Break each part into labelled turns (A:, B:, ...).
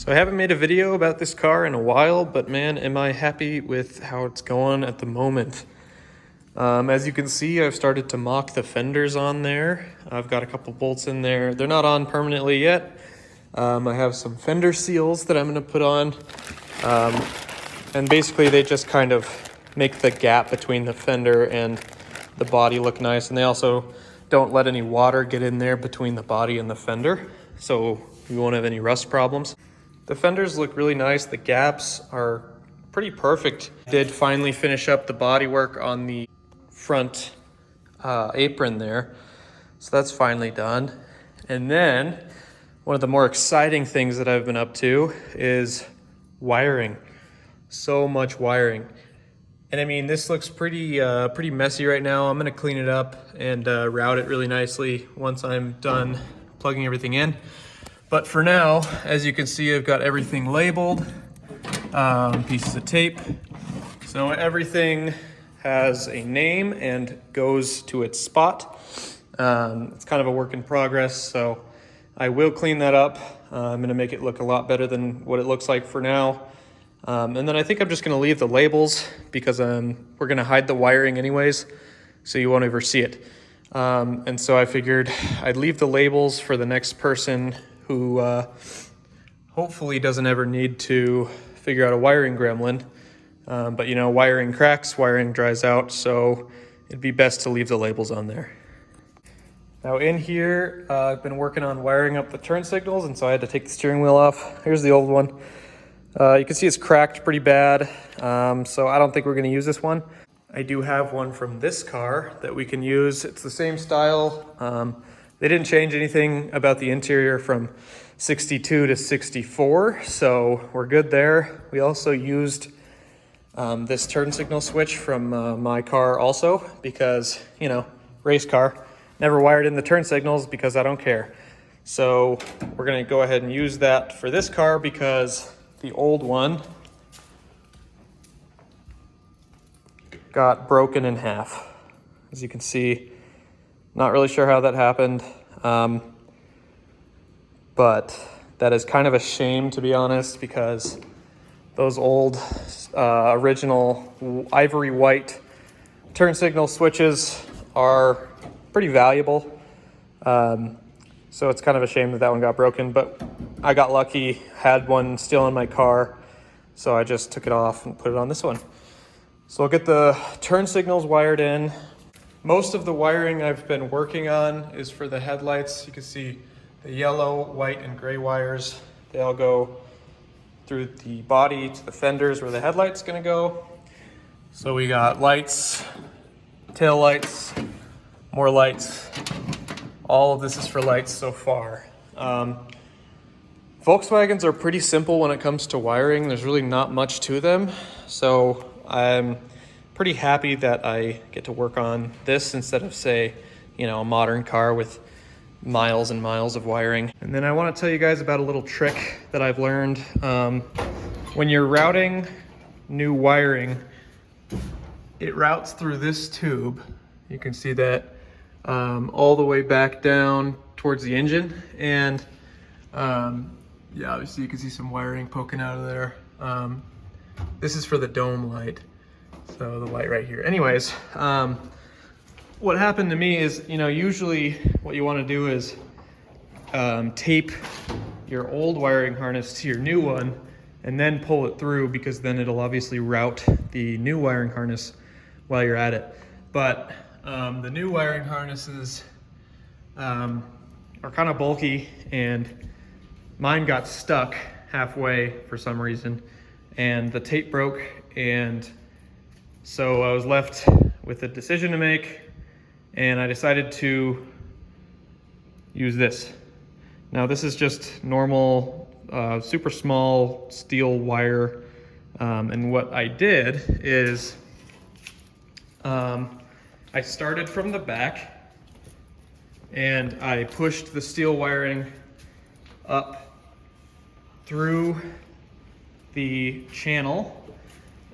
A: So I haven't made a video about this car in a while, but man, am I happy with how it's going at the moment. As you can see, I've started to mock the fenders on there. I've got a couple bolts in there. They're not on permanently yet. I have some fender seals that I'm gonna put on. And basically they just kind of make the gap between the fender and the body look nice. And they also don't let any water get in there between the body and the fender, so we won't have any rust problems. The fenders look really nice. The gaps are pretty perfect. Did finally finish up the body work on the front apron there. So that's finally done. And then one of the more exciting things that I've been up to is wiring. So much wiring. And I mean, this looks pretty messy right now. I'm gonna clean it up and route it really nicely once I'm done plugging everything in. But for now, as you can see, I've got everything labeled, pieces of tape. So everything has a name and goes to its spot. It's kind of a work in progress, so I will clean that up. I'm gonna make it look a lot better than what it looks like for now. And then I think I'm just gonna leave the labels because we're gonna hide the wiring anyways, so you won't ever see it. And so I figured I'd leave the labels for the next person who hopefully doesn't ever need to figure out a wiring gremlin. But you know, wiring cracks, wiring dries out, so it'd be best to leave the labels on there. Now in here, I've been working on wiring up the turn signals, and so I had to take the steering wheel off. Here's the old one. You can see it's cracked pretty bad, so I don't think we're gonna use this one. I do have one from this car that we can use. It's the same style. They didn't change anything about the interior from 62 to 64, so we're good there. We also used this turn signal switch from my car also because, you know, race car. Never wired in the turn signals because I don't care. So we're gonna go ahead and use that for this car because the old one got broken in half. As you can see, not really sure how that happened, but that is kind of a shame, to be honest, because those old original ivory white turn signal switches are pretty valuable. So it's kind of a shame that that one got broken, but I got lucky, had one still in my car, so I just took it off and put it on this one. So I'll get the turn signals wired in. Most of the wiring I've been working on is for the headlights. You can see the yellow, white, and gray wires. They all go through the body to the fenders where the headlight's gonna go. So we got lights, tail lights, more lights. All of this is for lights so far. Volkswagens are pretty simple when it comes to wiring. There's really not much to them. So I'm pretty happy that I get to work on this instead of, say, you know, a modern car with miles and miles of wiring. And then I want to tell you guys about a little trick that I've learned. When you're routing new wiring, it routes through this tube. You can see that all the way back down towards the engine. And yeah, obviously you can see some wiring poking out of there. This is for the dome light. So the light right here. Anyways, what happened to me is, you know, usually what you want to do is tape your old wiring harness to your new one and then pull it through, because then it'll obviously route the new wiring harness while you're at it. But the new wiring harnesses are kind of bulky, and mine got stuck halfway for some reason, and the tape broke, and so I was left with a decision to make, and I decided to use this. Now this is just normal, super small steel wire, and what I did is I started from the back and I pushed the steel wiring up through the channel,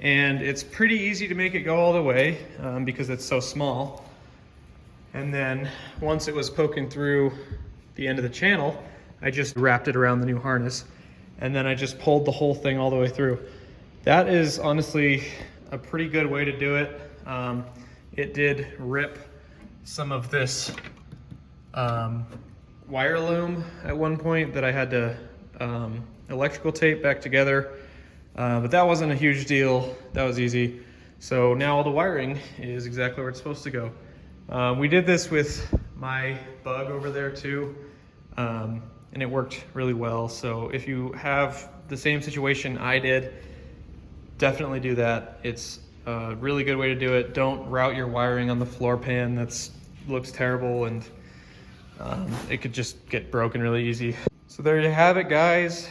A: and it's pretty easy to make it go all the way because it's so small. And then once it was poking through the end of the channel, I just wrapped it around the new harness and then I just pulled the whole thing all the way through. That is honestly a pretty good way to do it. It did rip some of this wire loom at one point that I had to electrical tape back together, but that wasn't a huge deal. That was easy. So now all the wiring is exactly where it's supposed to go. We did this with my Bug over there too, and it worked really well. So if you have the same situation I did, definitely do that. It's a really good way to do it. Don't route your wiring on the floor pan. That looks terrible, and it could just get broken really easy. So there you have it, guys.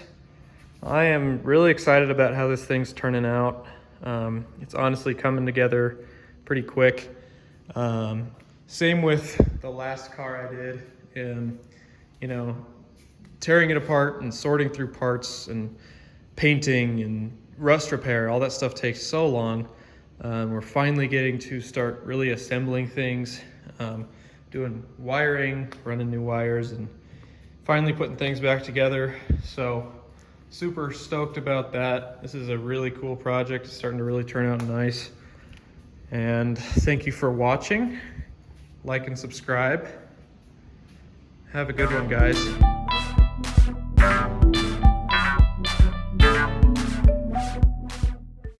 A: I am really excited about how this thing's turning out. It's honestly coming together pretty quick. Same with the last car I did, and you know, tearing it apart and sorting through parts and painting and rust repair, all that stuff takes so long. We're finally getting to start really assembling things, doing wiring, running new wires, and finally putting things back together. So super stoked about that. This is a really cool project. It's starting to really turn out nice. And thank you for watching. Like and subscribe. Have a good one, guys.